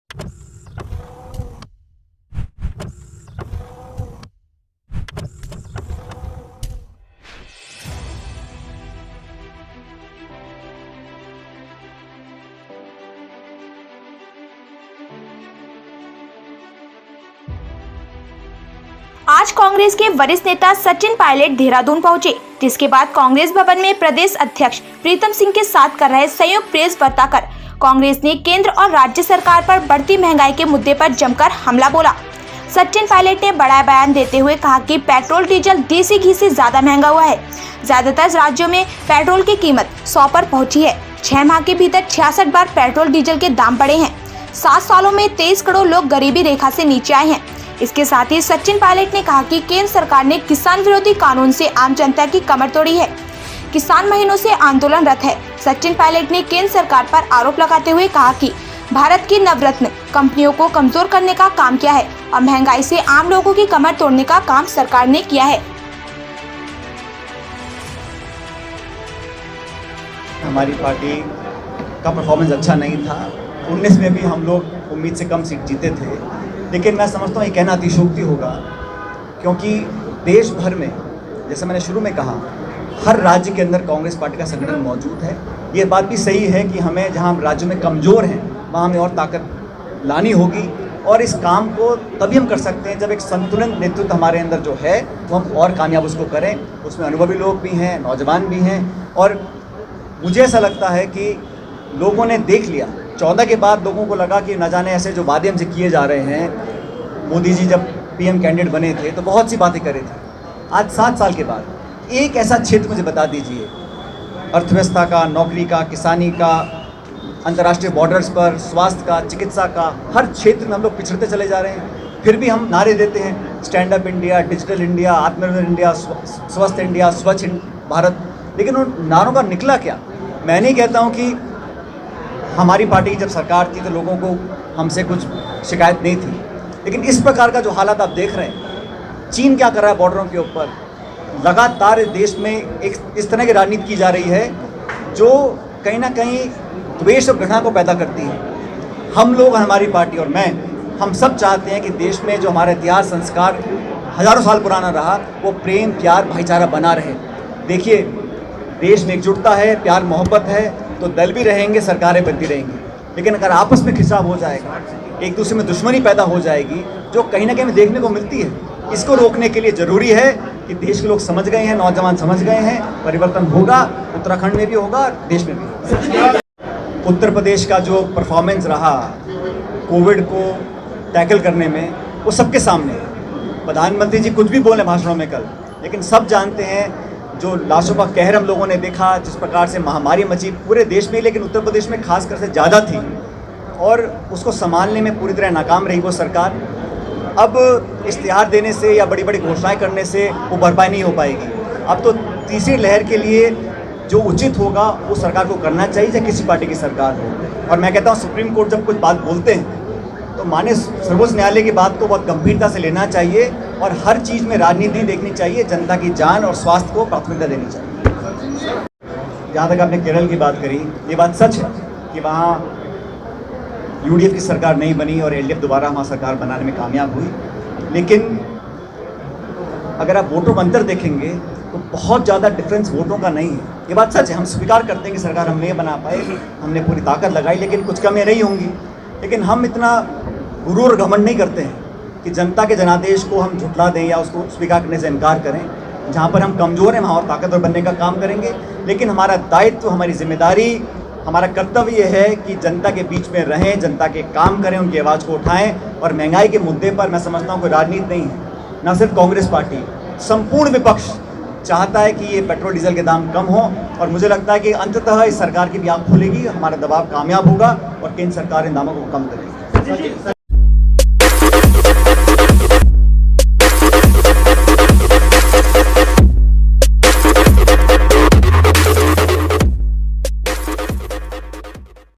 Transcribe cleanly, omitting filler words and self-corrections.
आज कांग्रेस के वरिष्ठ नेता सचिन पायलट देहरादून पहुंचे, जिसके बाद कांग्रेस भवन में प्रदेश अध्यक्ष प्रीतम सिंह के साथ कर रहे संयुक्त प्रेस वार्ता कर कांग्रेस ने केंद्र और राज्य सरकार पर बढ़ती महंगाई के मुद्दे पर जमकर हमला बोला। सचिन पायलट ने बड़ा बयान देते हुए कहा कि पेट्रोल डीजल देसी घी से ज्यादा महंगा हुआ है। ज्यादातर राज्यों में पेट्रोल की कीमत 100 पर पहुंची है। 6 माह के भीतर 66 बार पेट्रोल डीजल के दाम बढ़े हैं। 7 सालों में 23 करोड़ लोग गरीबी रेखा से नीचे आए हैं। इसके साथ ही सचिन पायलट ने कहा कि केंद्र सरकार ने किसान विरोधी कानून से आम जनता की कमर तोड़ी है। किसान महीनों से आंदोलनरत है। सचिन पायलट ने केंद्र सरकार पर आरोप लगाते हुए कहा कि भारत की नवरत्न कंपनियों को कमजोर करने का काम किया है और महंगाई से आम लोगों की कमर तोड़ने का काम सरकार ने किया है। हमारी पार्टी का परफॉर्मेंस अच्छा नहीं था। 19 में भी हम लोग उम्मीद से कम सीट जीते थे, लेकिन मैं समझता हूँ ये कहना अतिशयोक्ति होगा, क्योंकि देश भर में, जैसे मैंने शुरू में कहा, हर राज्य के अंदर कांग्रेस पार्टी का संगठन मौजूद है। ये बात भी सही है कि हमें जहाँ राज्यों में कमज़ोर हैं वहाँ हमें और ताकत लानी होगी, और इस काम को तभी हम कर सकते हैं जब एक संतुलित नेतृत्व हमारे अंदर जो है वो हम और कामयाब उसको करें। उसमें अनुभवी लोग भी हैं, नौजवान भी हैं, और मुझे ऐसा लगता है कि लोगों ने देख लिया। 14 के बाद लोगों को लगा कि न जाने ऐसे जो वादे हमसे किए जा रहे हैं, मोदी जी जब पीएम कैंडिडेट बने थे तो बहुत सी बातें करे थे। आज 7 साल के बाद एक ऐसा क्षेत्र मुझे बता दीजिए, अर्थव्यवस्था का, नौकरी का, किसानी का, अंतर्राष्ट्रीय बॉर्डर्स पर, स्वास्थ्य का, चिकित्सा का, हर क्षेत्र में हम लोग पिछड़ते चले जा रहे हैं। फिर भी हम नारे देते हैं, stand up India, digital India, आत्मनिर्भर इंडिया, स्वस्थ इंडिया, स्वच्छ भारत, लेकिन उन नारों का निकला क्या? मैं नहीं कहता हूँ कि हमारी पार्टी की जब सरकार थी तो लोगों को हमसे कुछ शिकायत नहीं थी, लेकिन इस प्रकार का जो हालात आप देख रहे हैं, चीन क्या कर रहा है बॉर्डरों के ऊपर, लगातार देश में एक इस तरह की राजनीति की जा रही है जो कहीं ना कहीं द्वेष और घृणा को पैदा करती है। हम लोग, हमारी पार्टी और मैं, हम सब चाहते हैं कि देश में जो हमारा इतिहास, संस्कार हज़ारों साल पुराना रहा, वो प्रेम, प्यार, भाईचारा बना रहे। देखिए, देश में एकजुटता है, प्यार मोहब्बत है तो दल भी रहेंगे, सरकारें बनती रहेंगी, लेकिन अगर आपस में खिंचाव हो जाएगा, एक दूसरे में दुश्मनी पैदा हो जाएगी, जो कहीं ना कहीं देखने को मिलती है, इसको रोकने के लिए ज़रूरी है कि देश के लोग समझ गए हैं, नौजवान समझ गए हैं, परिवर्तन होगा, उत्तराखंड में भी होगा, देश में भी होगा। उत्तर प्रदेश का जो परफॉर्मेंस रहा कोविड को टैकल करने में, वो सबके सामने है। प्रधानमंत्री जी कुछ भी बोले भाषणों में कल, लेकिन सब जानते हैं जो लाशों का कहर हम लोगों ने देखा, जिस प्रकार से महामारी मची पूरे देश में, लेकिन उत्तर प्रदेश में खासकर से ज़्यादा थी, और उसको संभालने में पूरी तरह नाकाम रही वो सरकार। अब इश्तिहार देने से या बड़ी बड़ी घोषणाएं करने से वो भरपाई नहीं हो पाएगी। अब तो तीसरी लहर के लिए जो उचित होगा वो सरकार को करना चाहिए, चाहे किसी पार्टी की सरकार हो। और मैं कहता हूँ सुप्रीम कोर्ट जब कुछ बात बोलते हैं तो माननीय सर्वोच्च न्यायालय की बात को बहुत गंभीरता से लेना चाहिए, और हर चीज़ में राजनीति नहीं देखनी चाहिए, जनता की जान और स्वास्थ्य को प्राथमिकता देनी चाहिए। जहाँ तक आपने केरल की बात करी, ये बात सच है कि वहाँ यूडीएफ की सरकार नहीं बनी और एलडीएफ दोबारा वहाँ सरकार बनाने में कामयाब हुई, लेकिन अगर आप वोटों का अंतर देखेंगे तो बहुत ज़्यादा डिफरेंस वोटों का नहीं है। ये बात सच है, हम स्वीकार करते हैं कि सरकार हम नहीं बना पाए, हमने पूरी ताकत लगाई, लेकिन कुछ कमियाँ रही होंगी। लेकिन हम इतना गुरूर घमंड नहीं करते हैं कि जनता के जनादेश को हम झुठला दें या उसको स्वीकार करने से इनकार करें। जहाँ पर हम कमज़ोर हैं वहाँ और ताकतवर बनने का काम करेंगे, लेकिन हमारा दायित्व, हमारी जिम्मेदारी, हमारा कर्तव्य ये है कि जनता के बीच में रहें, जनता के काम करें, उनकी आवाज़ को उठाएं। और महंगाई के मुद्दे पर मैं समझता हूँ कोई राजनीति नहीं है, न सिर्फ कांग्रेस पार्टी, संपूर्ण विपक्ष चाहता है कि ये पेट्रोल डीजल के दाम कम हो, और मुझे लगता है कि अंततः इस सरकार की भी आँख खुलेगी, हमारा दबाव कामयाब होगा और केंद्र सरकार इन दामों को कम करेगी।